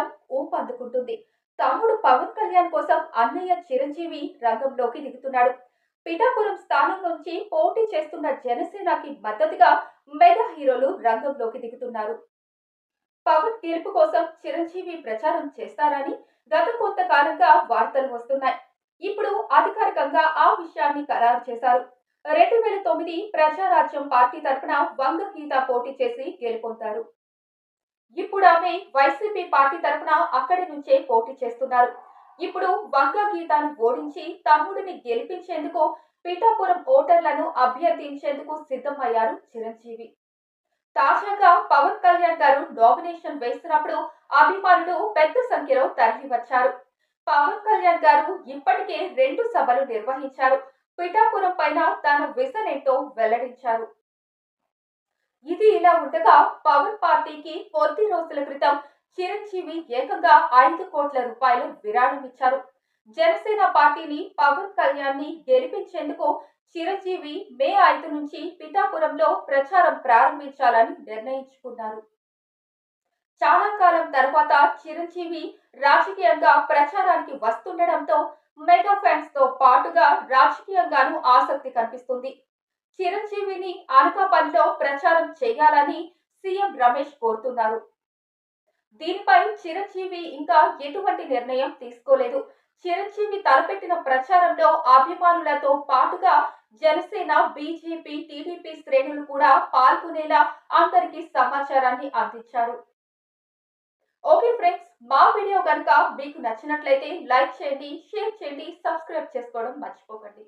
ప్రచారం ఊపందుకుంటుంది. తమ్ముడు పవన్ కళ్యాణ్ కోసం అన్నయ్య చిరంజీవి రంగంలోకి దిగుతున్నాడు. పిఠాపురం స్థానం నుంచి పోటీ చేస్తున్న జనసేనకి మద్దతుగా మెగా హీరోలు రంగంలోకి దిగుతున్నారు. పవన్ గెలుపు కోసం చిరంజీవి ప్రచారం చేస్తారని గత కొంతకాలంగా వార్తలు వస్తున్నాయి. ఇప్పుడు అధికారికంగా ఆ విషయాన్ని ఖరారు చేశారు. 2009 ప్రజారాజ్యం పార్టీ తరపున వంగ గీత పోటీ చేసి గెలుపొందారు. ఇప్పుడు ఆమె వైసీపీ పార్టీ తరపున అక్కడి నుంచే పోటీ చేస్తున్నారు. ఇప్పుడు వంగ గీతను ఓడించి తమ్ముడిని గెలిపించేందుకు పిఠాపురం ఓటర్లను అభ్యర్థించేందుకు సిద్ధమయ్యారు చిరంజీవి. తాజాగా పవన్ కళ్యాణ్ గారు నామినేషన్ వేసినప్పుడు అభిమానులు పెద్ద సంఖ్యలో తరలివచ్చారు. పవన్ కళ్యాణ్ గారు ఇప్పటికే 2 సభలు నిర్వహించారు. పిఠాపురం పైన తన విజన్ ఏంటో వెల్లడించారు. ఇది ఇలా ఉండగా పవన్ పార్టీకి కొద్ది రోజుల క్రితం చిరంజీవి ఏకంగా 5 కోట్ల రూపాయలు విరాళం ఇచ్చారు. జనసేన పార్టీని పవన్ కళ్యాణ్ ని గెలిపించేందుకు చిరంజీవి మే 5 నుంచి పిఠాపురంలో ప్రచారం ప్రారంభించాలని నిర్ణయించుకున్నారు. చాలా కాలం తర్వాత చిరంజీవి రాజకీయంగా ప్రచారానికి వస్తుండటంతో మెగా ఫ్యాన్స్ తో పాటుగా రాజకీయంగానూ ఆసక్తి కనిపిస్తుంది. చిరంజీవిని అనకాపల్లిలో ప్రచారం చేయాలని సీఎం రమేష్ కోరుతున్నారు. దీనిపై చిరంజీవి ఇంకా ఎటువంటి నిర్ణయం తీసుకోలేదు. చిరంజీవి తలపెట్టిన ప్రచారంలో అభిమానులతో పాటుగా జనసేన, బీజేపీ, టీడీపీ శ్రేణులు కూడా పాల్గొనేలా అందరికీ సమాచారాన్ని అందించారు. ఓకే ఫ్రెండ్స్, మా వీడియో కనుక మీకు నచ్చినట్లయితే లైక్ చేయండి, షేర్ చేయండి, సబ్స్క్రైబ్ చేసుకోవడం మర్చిపోకండి.